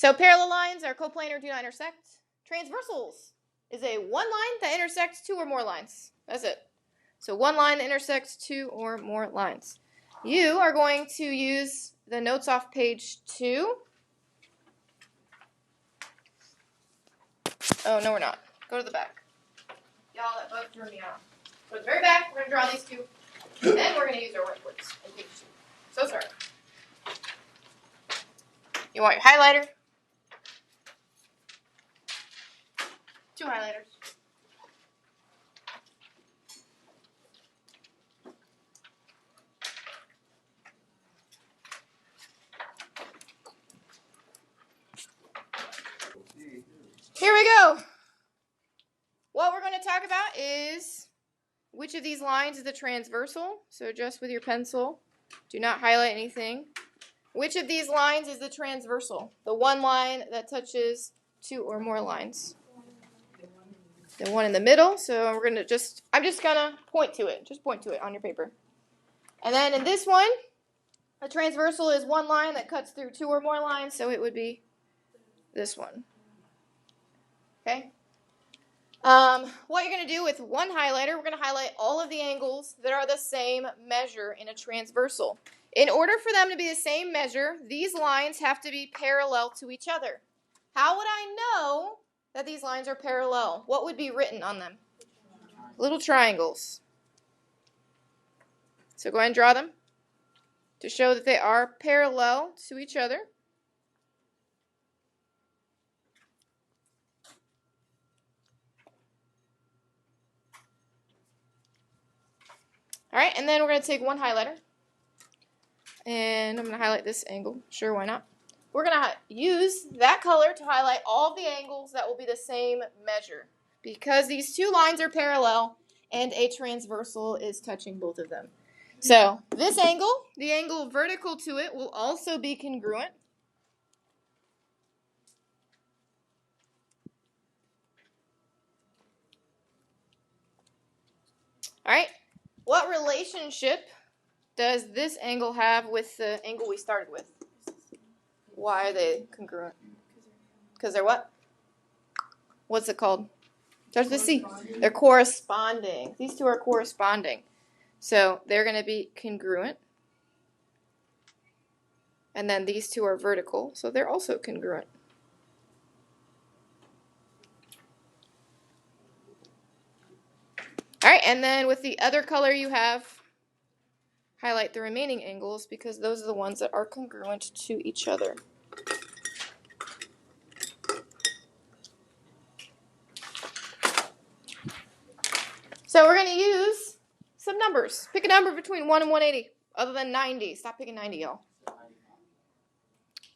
So parallel lines are coplanar, do not intersect. Transversals is a one line that intersects two or more lines. That's it. So one line that intersects two or more lines. You are going to use the notes off page 2. Oh, no, we're not. Go to the back. Y'all, that both threw me off. Go to the very back. We're going to draw these two. And then we're going to use our whiteboards in page 2. So sorry. You want your highlighter? 2 highlighters. Here we go. What we're going to talk about is which of these lines is the transversal. So just with your pencil, do not highlight anything. Which of these lines is the transversal? The one line that touches two or more lines. The one in the middle. So I'm just gonna point to it. Just point to it on your paper. And then in this one, the transversal is one line that cuts through two or more lines, so it would be this one. Okay? What you're going to do with one highlighter, we're going to highlight all of the angles that are the same measure in a transversal. In order for them to be the same measure, these lines have to be parallel to each other. How would I know that these lines are parallel? What would be written on them? Little triangles. So go ahead and draw them to show that they are parallel to each other. All right, and then we're going to take one highlighter, and I'm going to highlight this angle. Sure, why not? We're going to use that color to highlight all of the angles that will be the same measure, because these two lines are parallel, and a transversal is touching both of them. So this angle, the angle vertical to it, will also be congruent. All right. What relationship does this angle have with the angle we started with? Why are they congruent? Because they're what? What's it called? Starts with C. They're corresponding. These two are corresponding. So they're going to be congruent. And then these two are vertical, so they're also congruent. All right, and then with the other color you have, highlight the remaining angles because those are the ones that are congruent to each other. So we're going to use some numbers. Pick a number between 1 and 180, other than 90. Stop picking 90, y'all.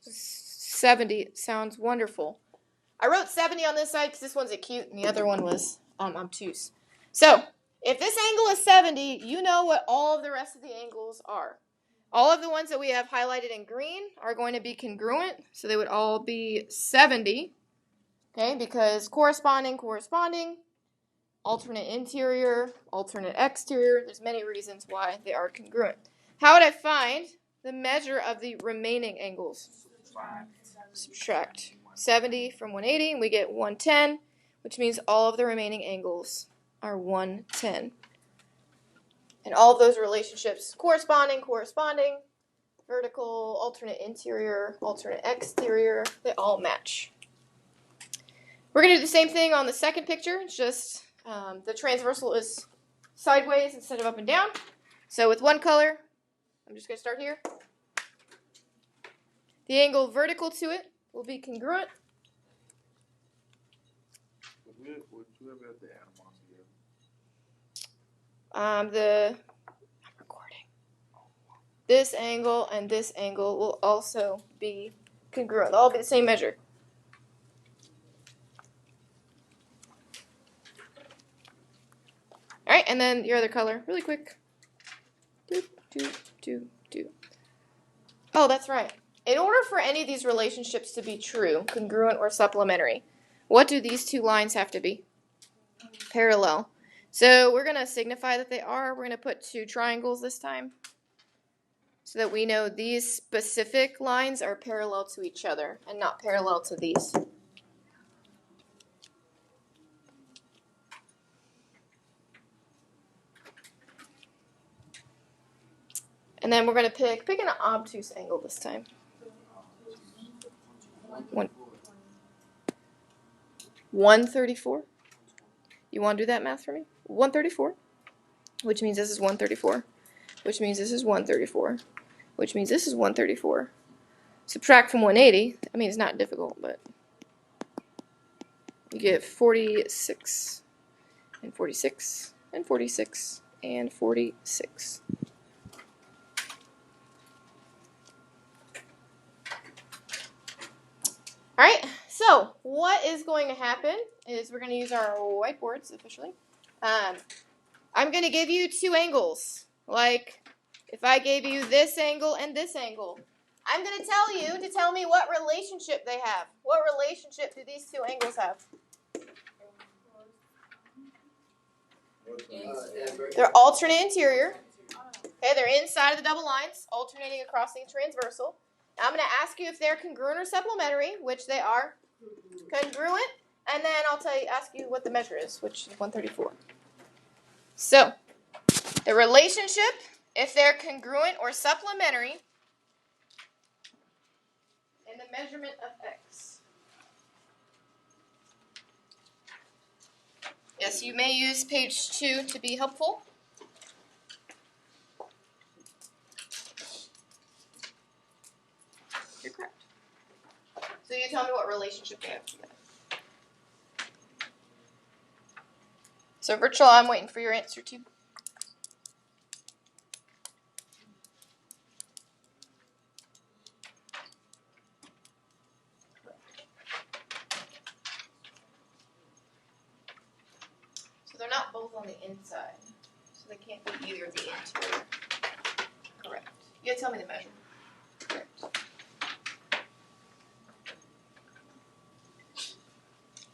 70 sounds wonderful. I wrote 70 on this side because this one's acute and the other one was obtuse. So if this angle is 70, you know what all of the rest of the angles are. All of the ones that we have highlighted in green are going to be congruent, so they would all be 70, okay, because corresponding, alternate interior, alternate exterior, there's many reasons why they are congruent. How would I find the measure of the remaining angles? Subtract 70 from 180, and we get 110, which means all of the remaining angles are 110. And all of those relationships, corresponding, vertical, alternate interior, alternate exterior, they all match. We're going to do the same thing on the second picture. It's just the transversal is sideways instead of up and down. So with one color, I'm just going to start here. The angle vertical to it will be congruent. I'm recording. This angle and this angle will also be congruent. They'll all be the same measure. All right, and then your other color, really quick. Oh, that's right. In order for any of these relationships to be true, congruent or supplementary, what do these two lines have to be? Parallel. So we're going to signify that they are. We're going to put two triangles this time. so that we know these specific lines are parallel to each other and not parallel to these. And then we're going to pick an obtuse angle this time. 134. You want to do that math for me? 134, which means this is 134, which means this is 134, which means this is 134. Subtract from 180. I mean, it's not difficult, but you get 46 and 46 and 46 and 46. All right, so what is going to happen is we're going to use our whiteboards officially. I'm going to give you two angles. Like if I gave you this angle and this angle, I'm going to tell you to tell me what relationship they have. What relationship do these two angles have? They're alternate interior. Okay, they're inside of the double lines, alternating across the transversal. I'm going to ask you if they're congruent or supplementary, which they are congruent, and then I'll ask you what the measure is, which is 134. So, the relationship, if they're congruent or supplementary, and the measurement of x. Yes, you may use page 2 to be helpful. You're correct. So you tell me what relationship they have together. So virtual, I'm waiting for your answer too. So they're not both on the inside. So they can't be either the interior. Correct. You gotta tell me the measure. Correct.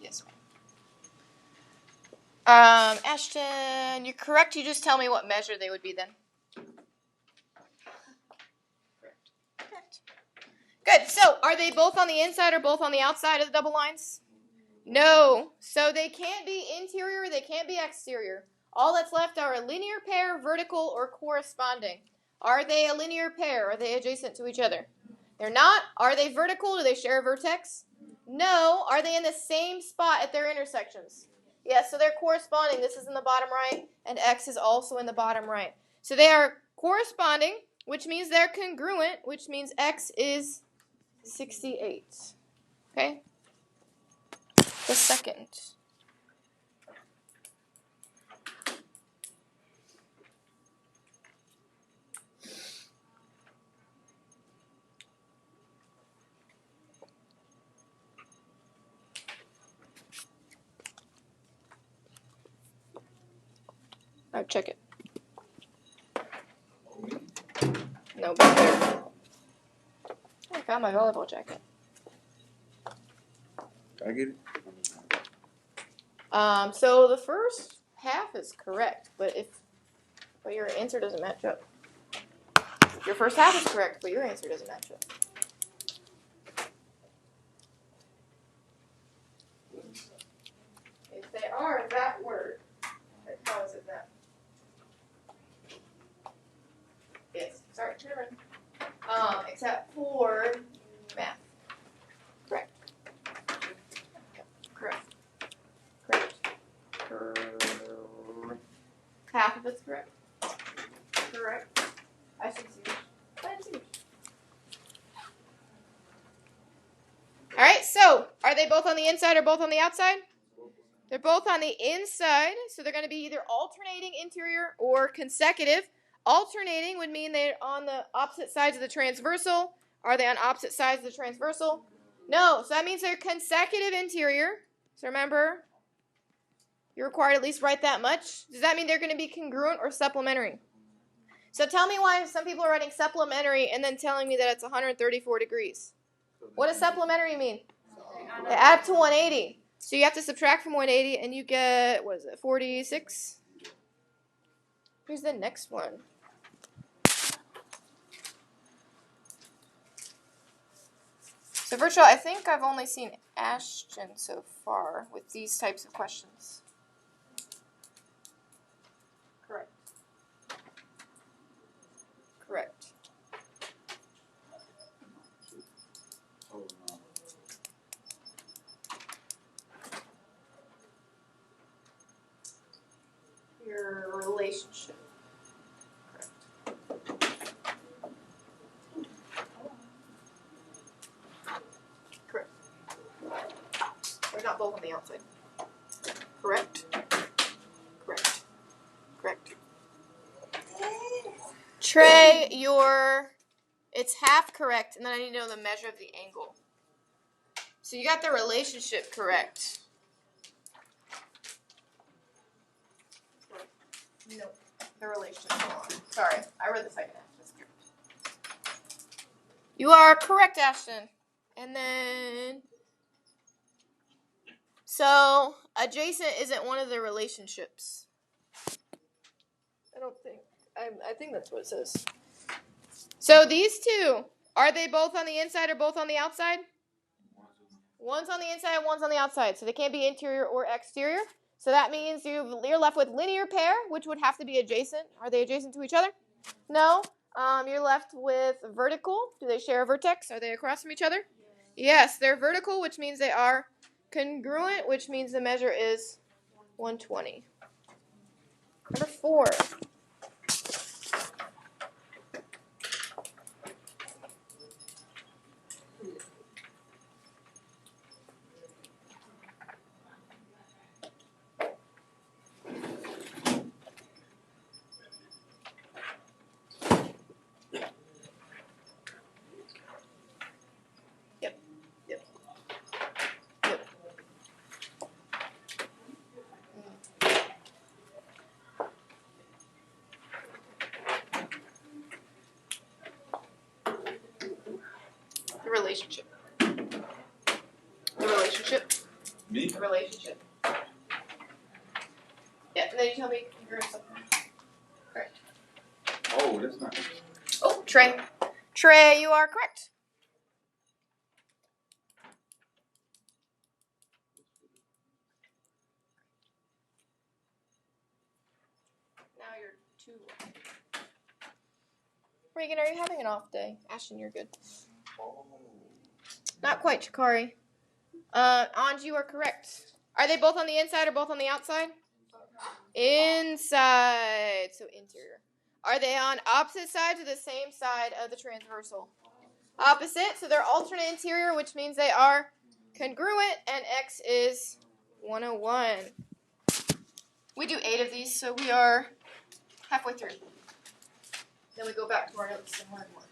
Yes, ma'am. Ashton, you're correct. You just tell me what measure they would be then. Correct. Good. So, are they both on the inside or both on the outside of the double lines? No. So they can't be interior, they can't be exterior. All that's left are a linear pair, vertical, or corresponding. Are they a linear pair? Are they adjacent to each other? They're not. Are they vertical? Do they share a vertex? No. Are they in the same spot at their intersections? Yes, so they're corresponding. This is in the bottom right, and X is also in the bottom right. So they are corresponding, which means they're congruent, which means X is 68. Okay? The second. All right, check it. No, back there. I got my volleyball jacket. Can I get it? So the first half is correct, but your answer doesn't match up. Your first half is correct, but your answer doesn't match up. If they are that word, how is it that? Yes, sorry, never mind. Except for math. Correct. Correct. Half of it's correct. Correct. I should see it. I didn't see it. Alright, so are they both on the inside or both on the outside? They're both on the inside, so they're going to be either alternating interior or consecutive. Alternating would mean they're on the opposite sides of the transversal. Are they on opposite sides of the transversal? No, so that means they're consecutive interior. So remember, you're required to at least write that much. Does that mean they're going to be congruent or supplementary? So tell me why some people are writing supplementary and then telling me that it's 134 degrees. What does supplementary mean? They add to 180. So you have to subtract from 180 and you get, what is it, 46? Here's the next one. So virtual, I think I've only seen Ashton so far with these types of questions. Correct. Correct. Your relationship. Correct. They're not both on the outside. Correct. Correct. Correct. Trey, it's half correct, and then I need to know the measure of the angle. So you got the relationship correct. No, the relationship. Sorry, I read the second half. You are correct, Ashton. And then, so adjacent isn't one of the relationships. I don't think. I think that's what it says. So these two, are they both on the inside or both on the outside? One's on the inside, one's on the outside. So they can't be interior or exterior. So that means you're left with linear pair, which would have to be adjacent. Are they adjacent to each other? No. You're left with vertical. Do they share a vertex? Are they across from each other? Yes, they're vertical, which means they are congruent, which means the measure is 120. Number 4. The relationship. The relationship. Me? The relationship. Yeah, and then you tell me congruent something. Correct. Oh, that's not. Oh, Trey. Trey, you are correct. Now you're 2. Regan, are you having an off day? Ashton, you're good. Oh. Not quite, Shikari. Anj, you are correct. Are they both on the inside or both on the outside? Inside. So interior. Are they on opposite sides or the same side of the transversal? Opposite. So they're alternate interior, which means they are congruent, and X is 101. We do 8 of these, so we are halfway through. Then we go back to our notes and learn more.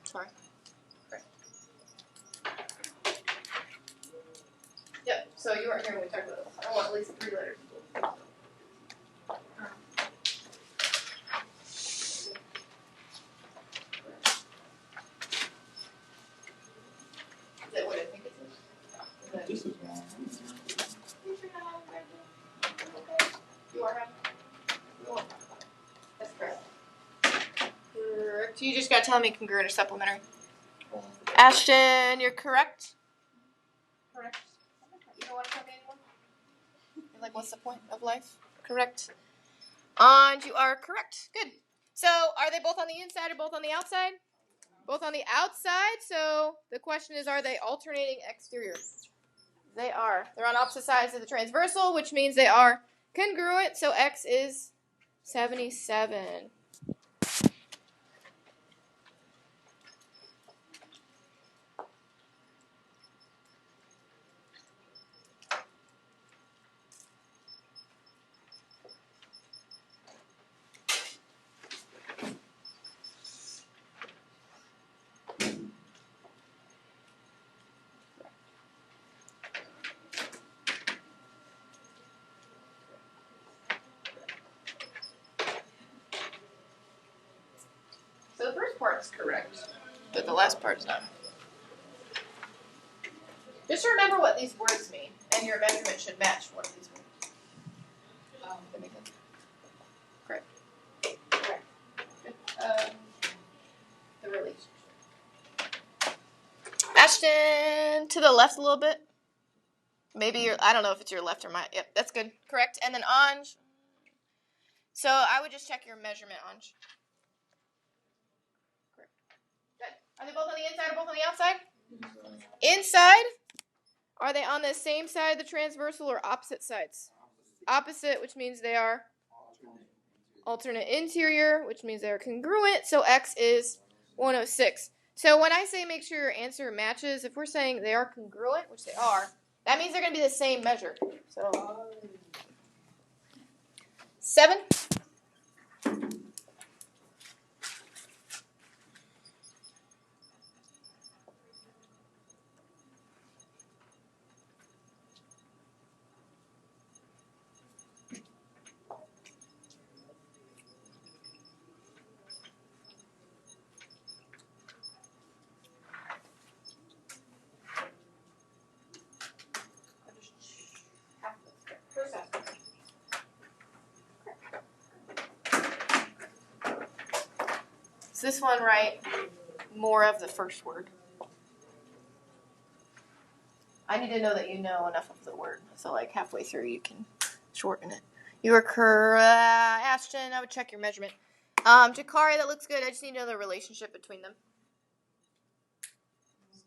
Sorry. Right. Yep, so you weren't here when we talked about this. I want at least 3 letters. Is that what I think it is? This is wrong. You are happy? That's correct. Correct. You just got to tell me congruent or supplementary. Ashton, you're correct. Correct. You don't want to tell me anymore? You're like, what's the point of life? Correct. And you are correct. Good. So, are they both on the inside or both on the outside? Both on the outside. So, the question is, are they alternating exterior? They are. They're on opposite sides of the transversal, which means they are congruent. So, X is 77. So the first part is correct, but the last part is not. Just remember what these words mean, and your measurement should match one of these words. That makes sense. Ashton, to the left a little bit. Maybe I don't know if it's your left or my. Yep, that's good. Correct. And then Anj. So I would just check your measurement, Anj. Correct. Good. Are they both on the inside or both on the outside? Inside. Are they on the same side of the transversal or opposite sides? Opposite, which means they are alternate interior, which means they're congruent. So X is 106. So when I say make sure your answer matches, if we're saying they are congruent, which they are, that means they're going to be the same measure. So 7. Is this one right? More of the first word. I need to know that you know enough of the word. So like halfway through you can shorten it. You are correct, Ashton. I would check your measurement. Jakari, that looks good. I just need to know the relationship between them.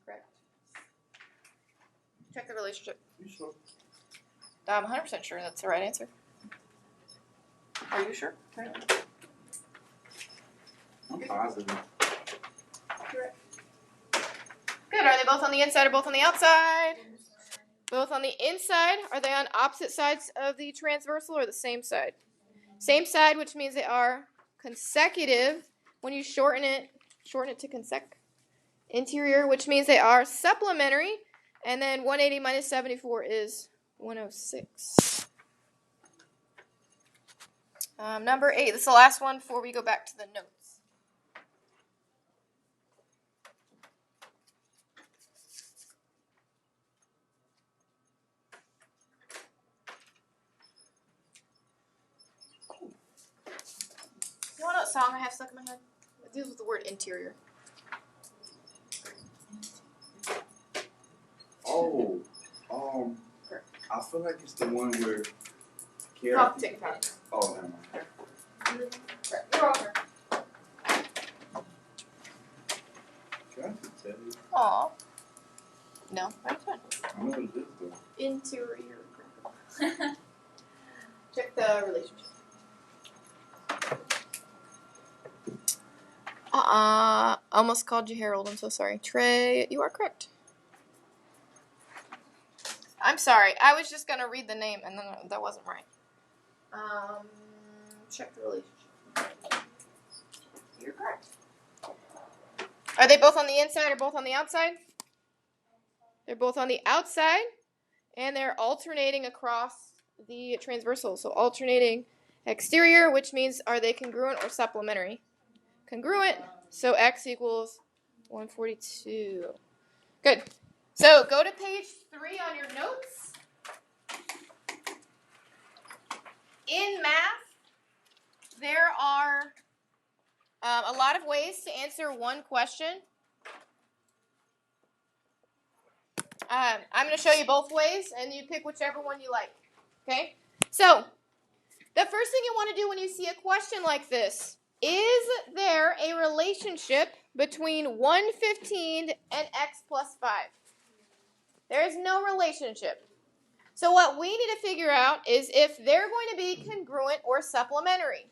Correct. Check the relationship. You sure? I'm 100% sure that's the right answer. Are you sure? I'm positive. Correct. Good. Are they both on the inside or both on the outside? Both on the inside. Are they on opposite sides of the transversal or the same side? Same side, which means they are consecutive. When you shorten it to consec. Interior, which means they are supplementary. And then 180 minus 74 is 106. Number 8. This is the last one before we go back to the notes. You want a song I have stuck in my head? It deals with the word interior. Oh, I feel like it's the one where. Talk TikTok. Oh, never mind. You're over. Can I just tell you? Aw. No, that's fine. I know what it is though. Interior. Check the relationship. Almost called you Harold. I'm so sorry. Trey, you are correct. I'm sorry. I was just going to read the name, and then that wasn't right. Check the relationship. You're correct. Are they both on the inside or both on the outside? They're both on the outside, and they're alternating across the transversal. So alternating exterior, which means are they congruent or supplementary? Congruent, so X equals 142. Good. So go to page 3 on your notes. In math, there are a lot of ways to answer one question. I'm going to show you both ways, and you pick whichever one you like. Okay? So, the first thing you want to do when you see a question like this, is there a relationship between 115 and x plus 5? There is no relationship. So what we need to figure out is if they're going to be congruent or supplementary.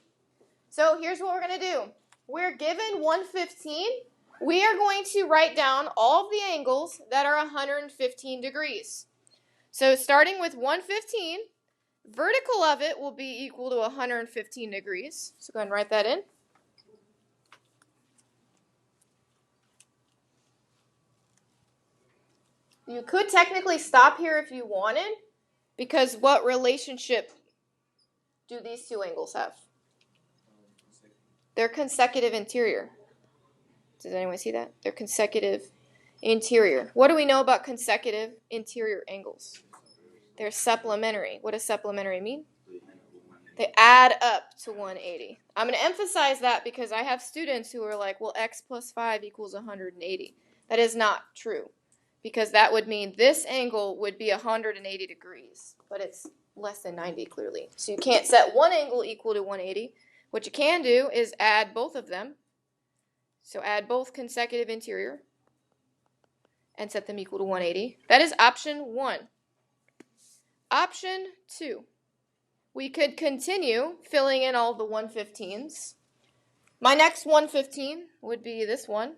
So here's what we're going to do. We're given 115. We are going to write down all of the angles that are 115 degrees. So starting with 115, vertical of it will be equal to 115 degrees. So go ahead and write that in. You could technically stop here if you wanted, because what relationship do these two angles have? They're consecutive interior. Does anyone see that? They're consecutive interior. What do we know about consecutive interior angles? They're supplementary. What does supplementary mean? They add up to 180. I'm going to emphasize that because I have students who are like, well, x plus 5 equals 180. That is not true. because that would mean this angle would be 180 degrees, but it's less than 90 clearly. So you can't set one angle equal to 180. What you can do is add both of them. So add both consecutive interior and set them equal to 180. That is option 1. Option 2. We could continue filling in all the 115s. My next 115 would be this one,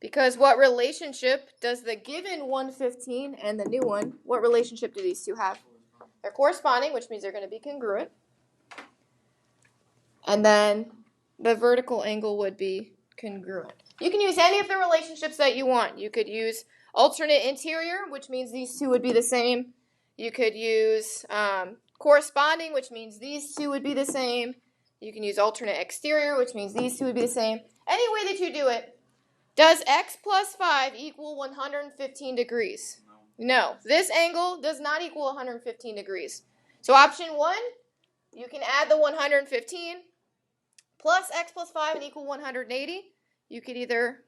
because what relationship does the given 115 and the new one, what relationship do these two have? They're corresponding, which means they're going to be congruent. And then the vertical angle would be congruent. You can use any of the relationships that you want. You could use alternate interior, which means these two would be the same. You could use corresponding, which means these two would be the same. You can use alternate exterior, which means these two would be the same. Any way that you do it, does x plus 5 equal 115 degrees? No. This angle does not equal 115 degrees. So option 1, you can add the 115 plus x plus 5 and equal 180. You could either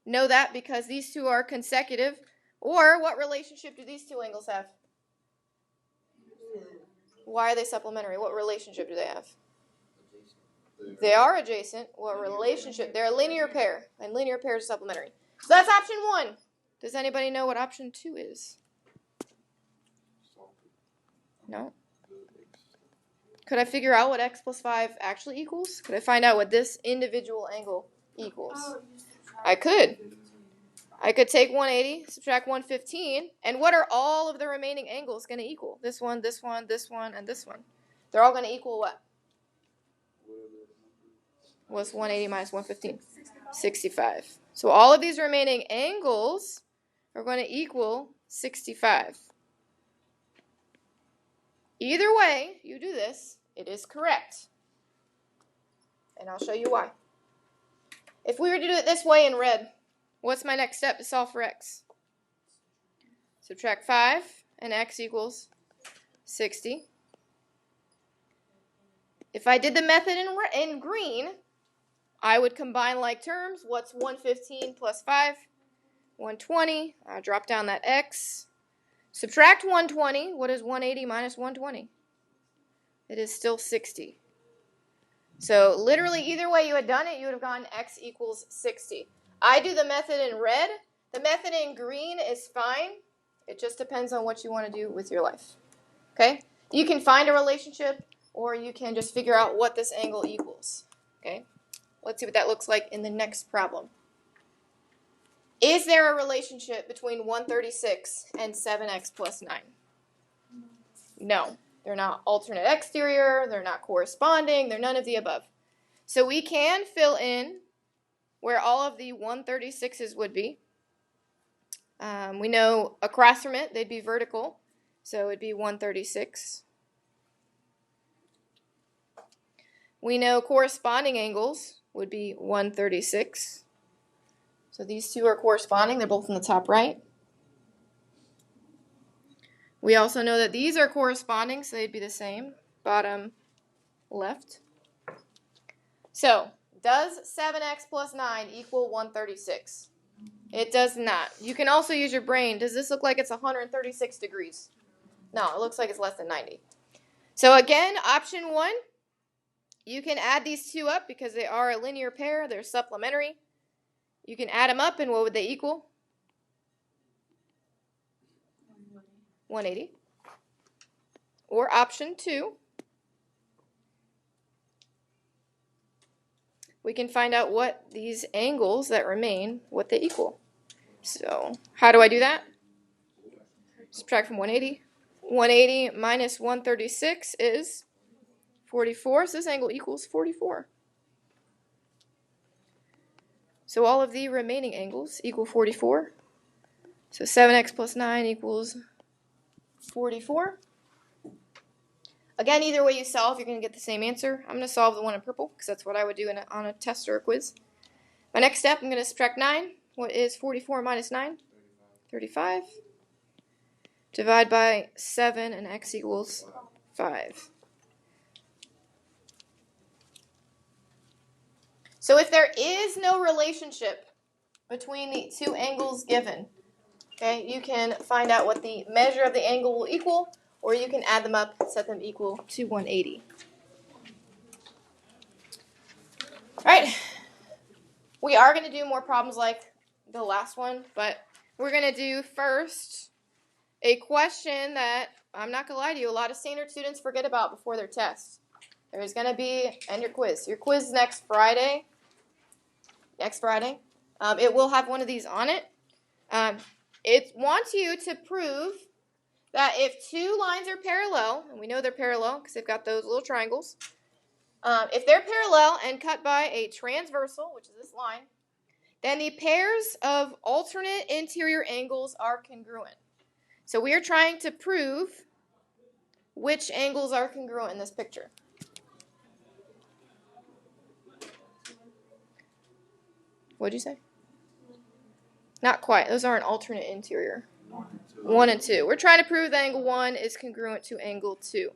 know that because these two are consecutive, or what relationship do these two angles have? Why are they supplementary? What relationship do they have? They are adjacent. What relationship? They're a linear pair, and linear pairs are supplementary. So that's option 1. Does anybody know what option 2 is? No? Could I figure out what x plus 5 actually equals? Could I find out what this individual angle equals? I could. I could take 180, subtract 115, and what are all of the remaining angles going to equal? This one, this one, this one, and this one. They're all going to equal what? What's 180 minus 115? 65. So all of these remaining angles are going to equal 65. Either way you do this, it is correct. And I'll show you why. If we were to do it this way in red, what's my next step to solve for x? Subtract 5, and x equals 60. If I did the method in green, I would combine like terms. What's 115 plus 5? 120. I'll drop down that x. Subtract 120. What is 180 minus 120? It is still 60. So literally either way you had done it, you would have gotten x equals 60. I do the method in red. The method in green is fine. It just depends on what you want to do with your life. Okay? You can find a relationship, or you can just figure out what this angle equals. Okay? Let's see what that looks like in the next problem. Is there a relationship between 136 and 7x plus 9? No. They're not alternate exterior. They're not corresponding. They're none of the above. So we can fill in where all of the 136's would be. We know across from it, they'd be vertical. So it would be 136. We know corresponding angles would be 136. So these two are corresponding. They're both in the top right. We also know that these are corresponding, so they'd be the same, bottom left. So does 7x plus 9 equal 136? It does not. You can also use your brain. Does this look like it's 136 degrees? No, it looks like it's less than 90. So again, option 1, you can add these two up because they are a linear pair. They're supplementary. You can add them up, and what would they equal? 180. Or option 2, we can find out what these angles that remain, what they equal. So how do I do that? Subtract from 180. 180 minus 136 is 44. So this angle equals 44. So all of the remaining angles equal 44. So 7x plus 9 equals 44. Again, either way you solve, you're going to get the same answer. I'm going to solve the one in purple because that's what I would do on a test or a quiz. My next step, I'm going to subtract 9. What is 44 minus 9? 35. Divide by 7, and x equals 5. So if there is no relationship between the two angles given, Okay, you can find out what the measure of the angle will equal, or you can add them up and set them equal to 180. All right, we are going to do more problems like the last one, but we're going to do first a question that, I'm not going to lie to you, a lot of standard students forget about before their test. There's going to be, and your quiz. Your quiz next Friday. It will have one of these on it. It wants you to prove that if two lines are parallel, and we know they're parallel because they've got those little triangles, if they're parallel and cut by a transversal, which is this line, then the pairs of alternate interior angles are congruent. So we are trying to prove which angles are congruent in this picture. What'd you say? Not quite. Those aren't alternate interior. 1 and 2. We're trying to prove that angle 1 is congruent to angle 2.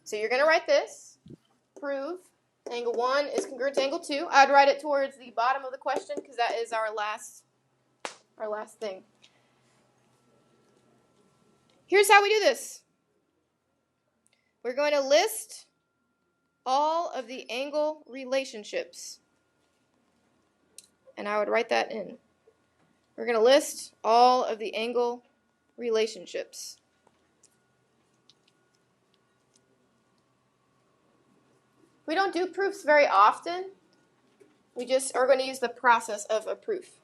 So you're going to write this. Prove angle 1 is congruent to angle 2. I'd write it towards the bottom of the question because that is our last thing. Here's how we do this. We're going to list all of the angle relationships. And I would write that in. We're going to list all of the angle relationships. We don't do proofs very often. We just are going to use the process of a proof.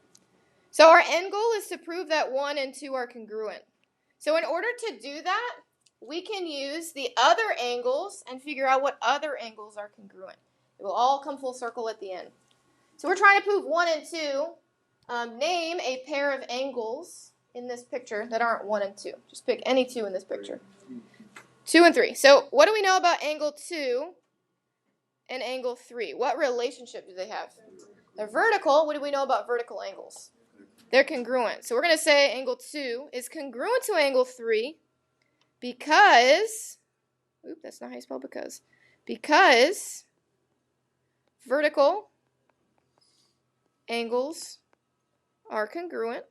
So our end goal is to prove that 1 and 2 are congruent. So in order to do that, we can use the other angles and figure out what other angles are congruent. It will all come full circle at the end. So we're trying to prove 1 and 2. Name a pair of angles in this picture that aren't 1 and 2. Just pick any two in this picture. 2 and 3. So what do we know about angle 2 and angle 3? What relationship do they have? They're vertical. What do we know about vertical angles? They're congruent. So we're going to say angle 2 is congruent to angle 3 because, that's not how you spell because vertical angles are congruent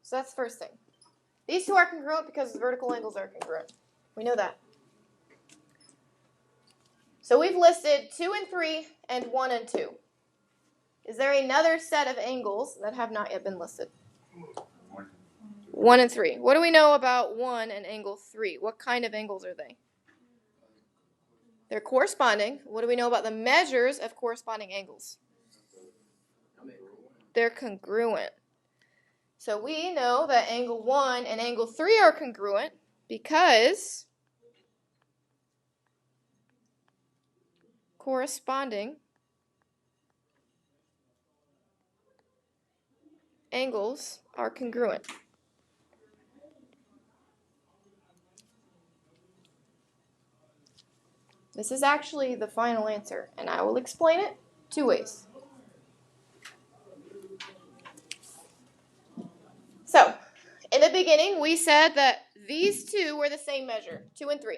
so that's the first thing. These two are congruent because the vertical angles are congruent. We know that. So we've listed 2 and 3 and 1 and 2. Is there another set of angles that have not yet been listed? 1 and 3. What do we know about 1 and angle 3? What kind of angles are they? They're corresponding. What do we know about the measures of corresponding angles? They're congruent. So we know that angle 1 and angle 3 are congruent because corresponding angles are congruent. This is actually the final answer, and I will explain it 2 ways. So, in the beginning, we said that these two were the same measure, 2 and 3.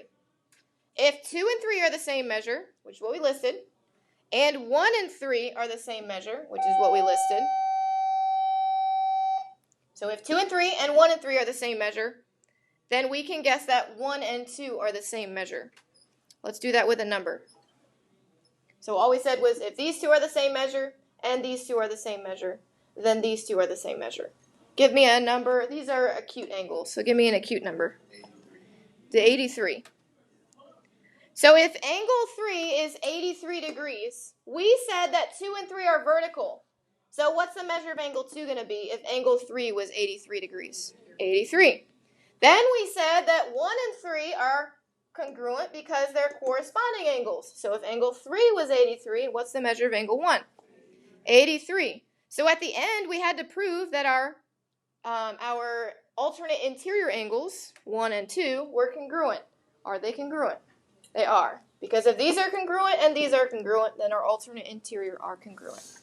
If 2 and 3 are the same measure, which is what we listed, and 1 and 3 are the same measure, which is what we listed. So if 2 and 3 and 1 and 3 are the same measure, then we can guess that 1 and 2 are the same measure. Let's do that with a number. So all we said was if these two are the same measure and these two are the same measure, then these two are the same measure. Give me a number. These are acute angles, so give me an acute number. The 83. So if angle 3 is 83 degrees, we said that 2 and 3 are vertical. So what's the measure of angle 2 going to be if angle 3 was 83 degrees? 83. Then we said that 1 and 3 are congruent because they're corresponding angles. So if angle 3 was 83, what's the measure of angle 1? 83. So at the end, we had to prove that our alternate interior angles, 1 and 2, were congruent. Are they congruent? They are. Because if these are congruent and these are congruent, then our alternate interior are congruent.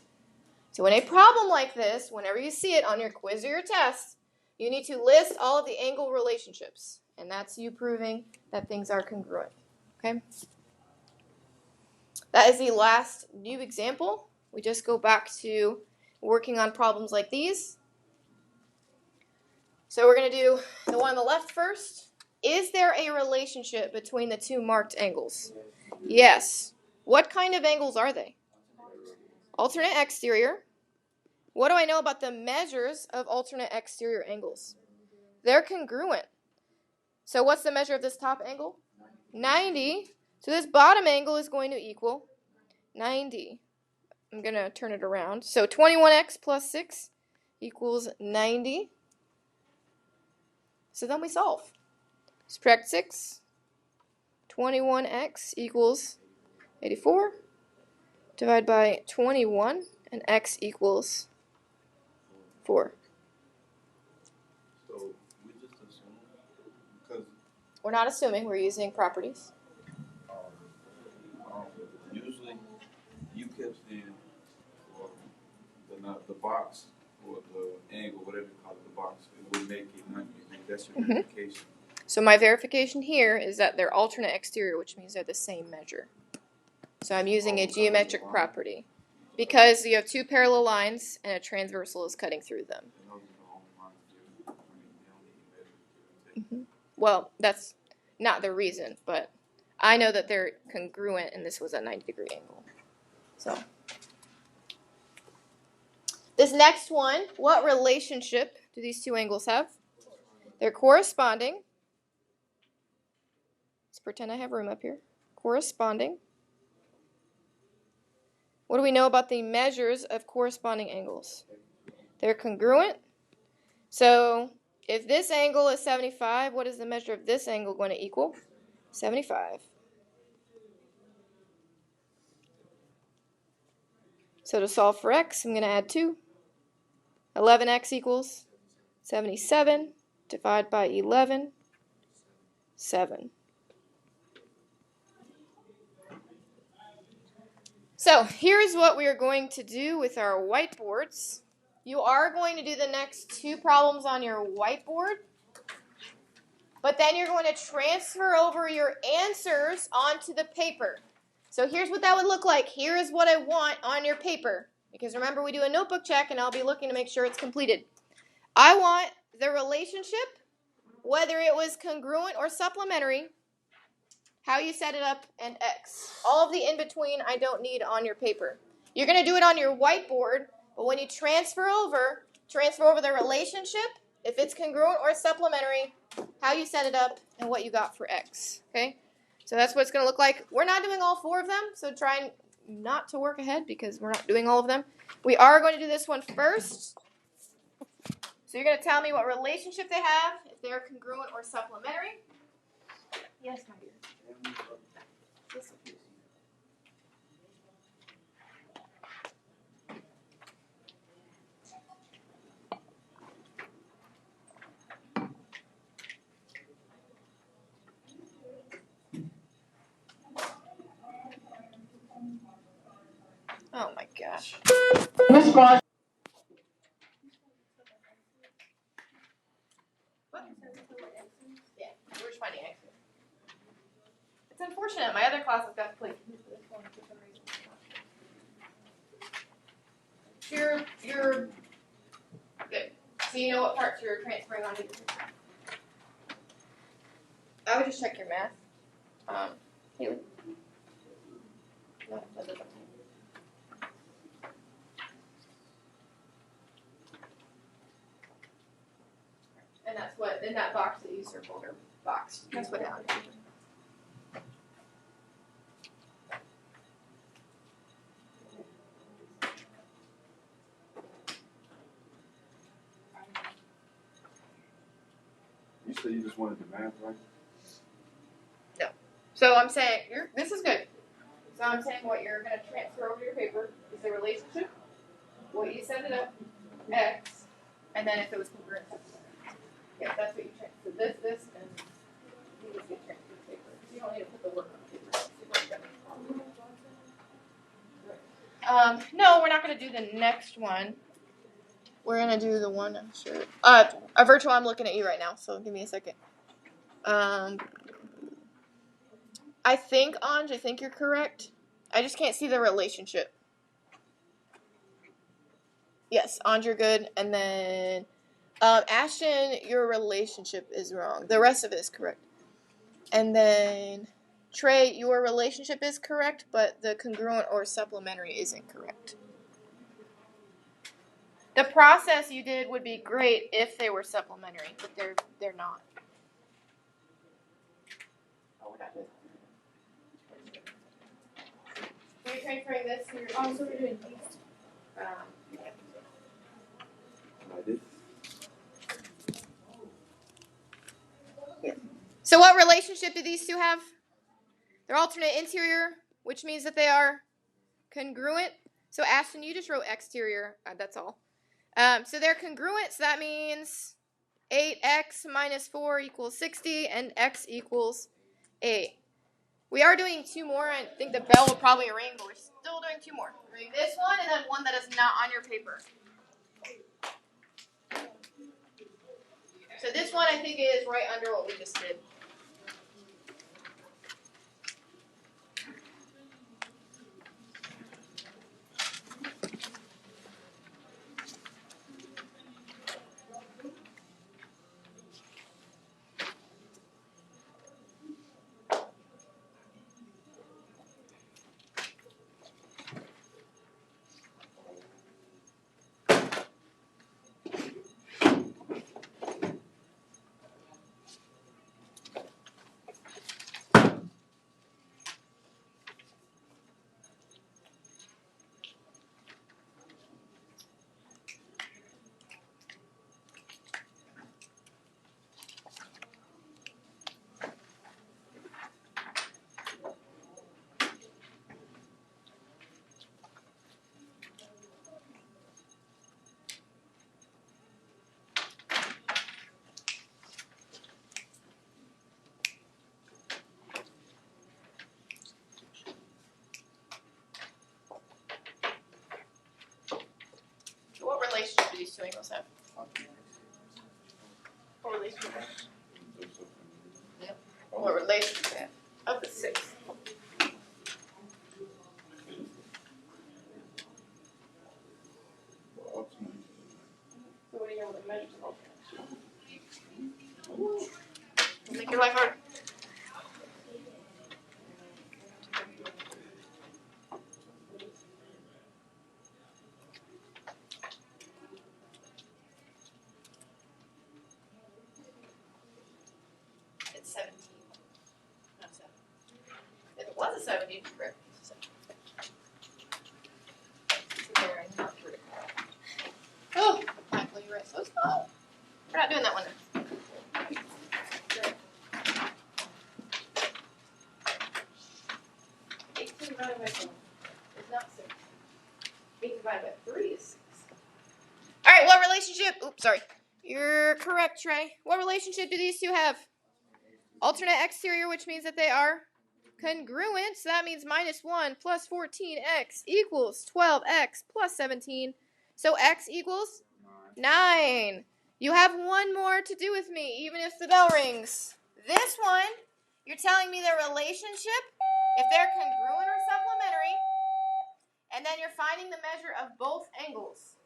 So in a problem like this, whenever you see it on your quiz or your test, you need to list all of the angle relationships. And that's you proving that things are congruent. Okay? That is the last new example. We just go back to working on problems like these. So we're going to do the one on the left first. Is there a relationship between the two marked angles? Yes. What kind of angles are they? Alternate exterior. What do I know about the measures of alternate exterior angles? They're congruent. So what's the measure of this top angle? 90. So this bottom angle is going to equal 90. I'm going to turn it around. So 21x plus 6 equals 90. So then we solve. Subtract 6. 21x equals 84. Divide by 21, and x equals 4. So we just assume because We're not assuming, we're using properties. usually you kept saying the box or the angle, whatever you call it, the box, it would make it 90 degrees. That's your verification. So my verification here is that they're alternate exterior, which means they're the same measure. So I'm using a geometric property because you have two parallel lines and a transversal is cutting through them. Well, that's not the reason, but I know that they're congruent and this was a 90-degree angle. So this next one, what relationship do these two angles have? They're corresponding. Let's pretend I have room up here. Corresponding. What do we know about the measures of corresponding angles? They're congruent. So if this angle is 75, what is the measure of this angle going to equal? 75. So to solve for x, I'm going to add 2. 11x equals 77. Divide by 11. 7. So here's what we are going to do with our whiteboards. You are going to do the next 2 problems on your whiteboard, but then you're going to transfer over your answers onto the paper. So here's what that would look like. Here is what I want on your paper, because remember we do a notebook check and I'll be looking to make sure it's completed. I want the relationship, whether it was congruent or supplementary, how you set it up, and x. All of the in-between I don't need on your paper. You're going to do it on your whiteboard, but when you transfer over the relationship, if it's congruent or supplementary, how you set it up, and what you got for x. Okay? So that's what it's going to look like. We're not doing all 4 of them, so try not to work ahead because we're not doing all of them. We are going to do this one first. So you're going to tell me what relationship they have, if they're congruent or supplementary. Yes, my dear. Oh my gosh. What? Yeah, we're just finding x. It's unfortunate. My other classes got to play for this one for some reason. You're good. So you know what parts you're transferring onto. I would just check your math. Haley. No, that doesn't. And that's what, in that box that you circled or box, that's what happened. You said you just wanted the math, right? No. So I'm saying, this is good. So I'm saying what you're going to transfer over your paper is the relationship, what you set it up, x, and then if it was congruent. Yeah, that's what you transfer. So this, and you just get transferred to paper. You don't need to put the work on paper. No, we're not going to do the next one. We're going to do the one, I'm sure. A virtual, I'm looking at you right now, so give me a second. I think, Anj, I think you're correct. I just can't see the relationship. Yes, Andre, good. And then Ashton, your relationship is wrong. The rest of it is correct. And then Trey, your relationship is correct, but the congruent or supplementary is incorrect. The process you did would be great if they were supplementary, but they're not. Oh, we're not doing that. Are you transferring this to your? Oh, so we're doing these. Yeah. I did. Yeah. So what relationship do these two have? They're alternate interior, which means that they are congruent. So Ashton, you just wrote exterior. That's all. So they're congruent. So that means 8x minus 4 equals 60, and x equals 8. We are doing 2 more. I think the bell will probably ring, but we're still doing 2 more. We're doing this one and then one that is not on your paper. So this one I think is right under what we just did. So what relationship do these two angles have? What relationship? Yep. What relationship of the 6? So what do you know what the measures of alternate? Make your life hard. It's 17. Not 7. If it was a 7, you'd be correct. Oh, Michael, you're right. So small. We're not doing that one then. 18 divided by 4 is not 6. 8 divided by 3 is 6. Alright, what relationship? Oops, sorry. You're correct, Trey. What relationship do these two have? Alternate exterior, which means that they are congruent. So that means minus 1 plus 14x equals 12x plus 17. So x equals 9. You have one more to do with me, even if the bell rings. This one, you're telling me their relationship, if they're congruent or supplementary, and then you're finding the measure of both angles.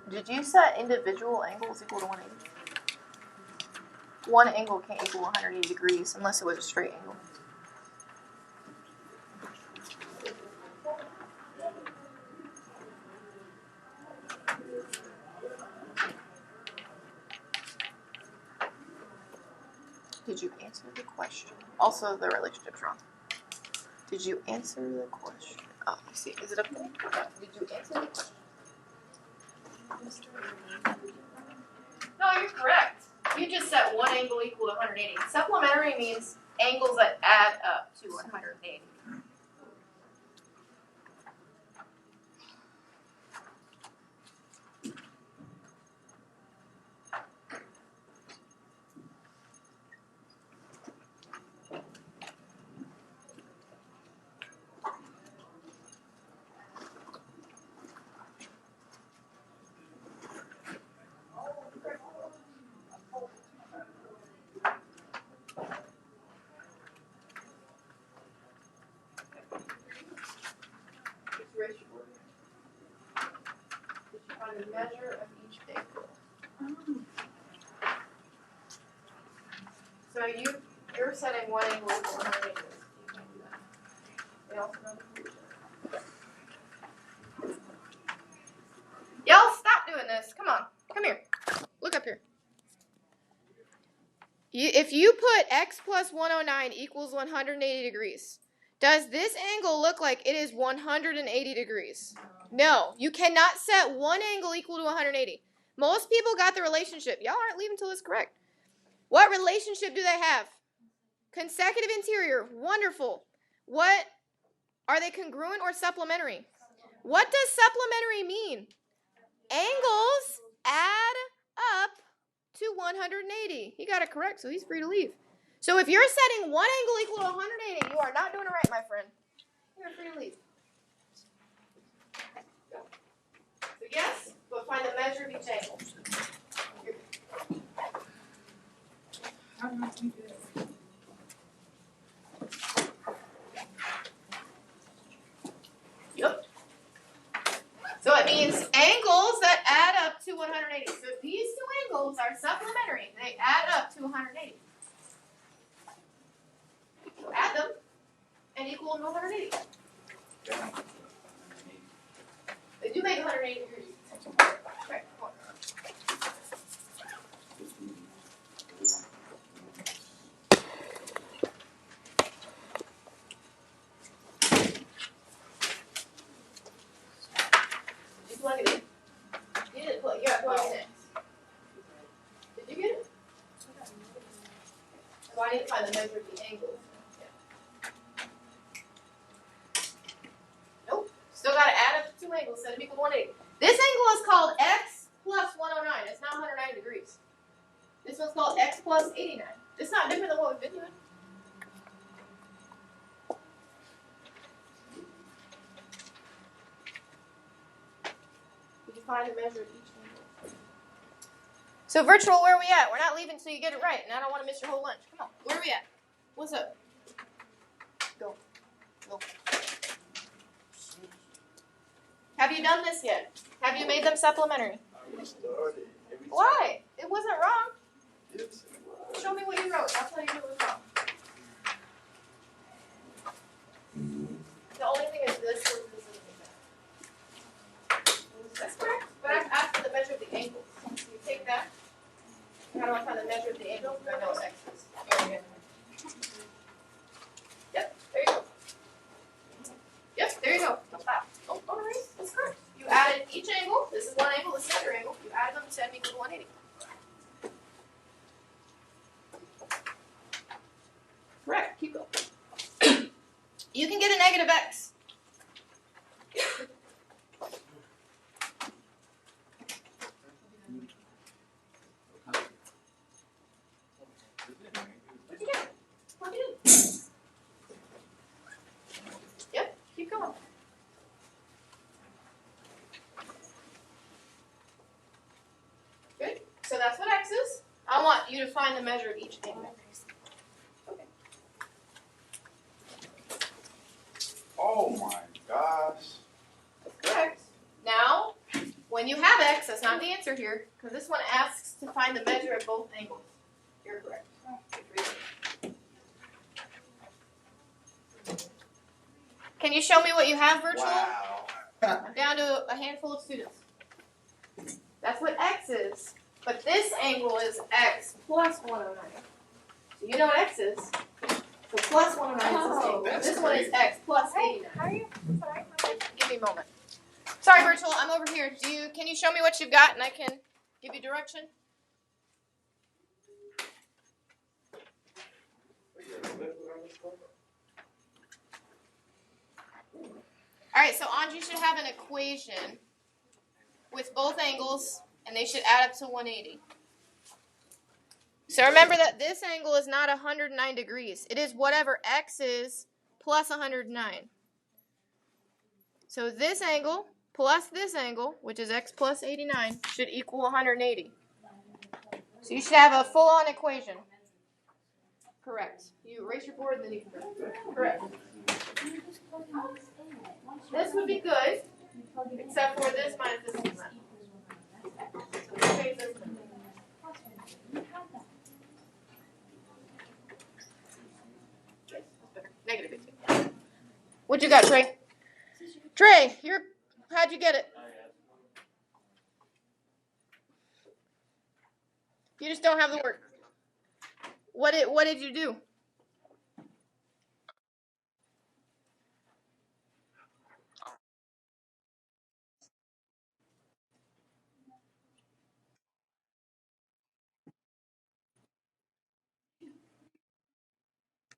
Did you set individual angles equal to 180? One angle can't equal 180 degrees unless it was a straight angle. Did you answer the question? Also, the relationship's wrong. Did you answer the question? Oh, let's see. Is it up there? Did you answer the question? No, you're correct. You just set one angle equal to 180. Supplementary means angles that add up to 180. The measure of each angle. So you're setting one angle equal to 180. You can't do that. They also know the solution. Y'all stop doing this. Come on. Come here. Look up here. If you put x plus 109 equals 180 degrees, does this angle look like it is 180 degrees? No, you cannot set one angle equal to 180. Most people got the relationship. Y'all aren't leaving until it's correct. What relationship do they have? Consecutive interior. Wonderful. What are they, congruent or supplementary? What does supplementary mean? Angles add up to 180. He got it correct, so he's free to leave. So if you're setting one angle equal to 180, you are not doing it right, my friend. You're free to leave. Go. So yes, but find the measure of each angle. How do I do that? Yep. So it means angles that add up to 180. So if these two angles are supplementary, they add up to 180. So add them and equal them to 180. They do make 180 degrees. Okay, come on. Did you plug it in? You didn't plug. You got to plug it in. Did you get it? So I need to find the measure of the angles. Yeah. Nope. Still got to add up the two angles. Set them equal to 180. This angle is called x plus 109. It's not 190 degrees. This one's called x plus 89. It's not different than what we've been doing. Did you find the measure of each angle? So virtual, where are we at? We're not leaving until you get it right, and I don't want to miss your whole lunch. Come on, where are we at? What's up? Go. Go. Have you done this yet? Have you made them supplementary? Why? It wasn't wrong. Show me what you wrote. I'll tell you what was wrong. The only thing is this or this is that. That's correct. But I've asked for the measure of the angles. So you take that. How do I find the measure of the angles? I know what x is. Here we go. Yep, there you go. Yep, there you go. Don't stop. Don't erase. That's correct. You added each angle. This is one angle, this is another angle. You added them to set them equal to 180. Correct. Keep going. You can get a negative x. What'd you get? Plug it in. Yep. Keep going. Good. So that's what x is. I want you to find the measure of each angle. Okay. Oh my gosh. Correct. Now, when you have x, that's not the answer here, because this one asks to find the measure of both angles. You're correct. Can you show me what you have, virtual? Wow. I'm down to a handful of students. That's what x is. But this angle is x plus 109. So you know what x is. So plus 109 is this angle. That's This one is great. x plus 89. How are you? Sorry. Give me a moment. Sorry, virtual. I'm over here. Can you show me what you've got and I can give you direction? All right. So Anji should have an equation with both angles, and they should add up to 180. So remember that this angle is not 109 degrees. It is whatever x is plus 109. So this angle plus this angle, which is x plus 89, should equal 180. So you should have a full-on equation. Correct. You erase your board and then you can correct. This would be good, except for this minus this is not. So let's change this one. Negative 15. What you got, Trey? Trey, how'd you get it? You just don't have the word. What did you do?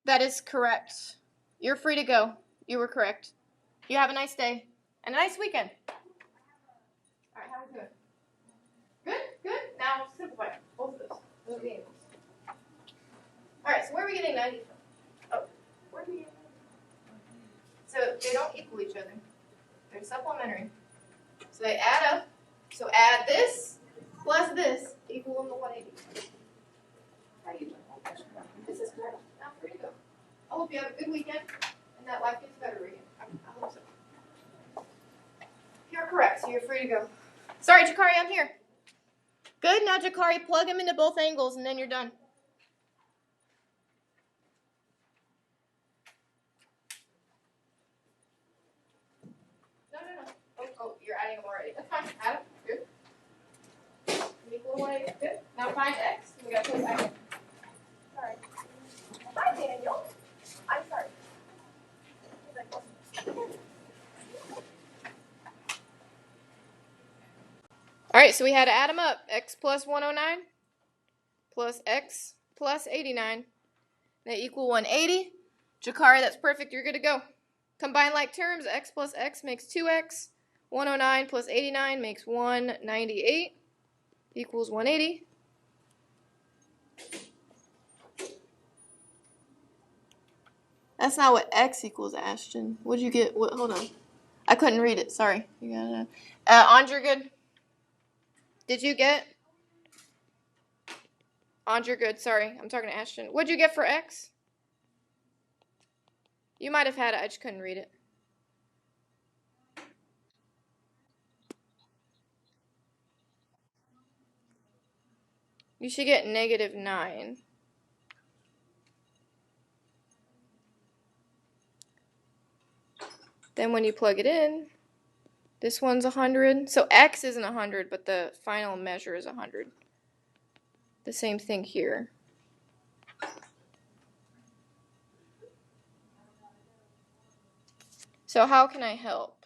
That is correct. You're free to go. You were correct. You have a nice day and a nice weekend. All right, how are we doing? Good. Now simplify both of those. Those are the angles. All right, so where are we getting 90 from? Oh, where are we getting 90 from? So they don't equal each other. They're supplementary. So they add up. So add this plus this equal them to 180. How are you doing? This is correct. Now free to go. I hope you have a good weekend and that life gets better again. I hope so. You're correct, so you're free to go. Sorry, Jakari, I'm here. Good. Now, Jakari, plug them into both angles and then you're done. No. Oh, you're adding them already. That's fine. Add them. Good. Equal 180. Good. Now find x. We got to put it back in. Sorry. Hi, Daniel. I'm sorry. All right, so we had to add them up. X plus 109 plus x plus 89. They equal 180. Jakari, that's perfect. You're good to go. Combine like terms. X plus x makes 2x. 109 plus 89 makes 198. Equals 180. That's not what x equals, Ashton. What'd you get? Hold on. I couldn't read it. Sorry. You got it. Andre, good? Did you get? Andre, good. Sorry. I'm talking to Ashton. What'd you get for x? You might have had it. I just couldn't read it. You should get -9. Then when you plug it in, this one's 100. So x isn't 100, but the final measure is 100. The same thing here. So how can I help?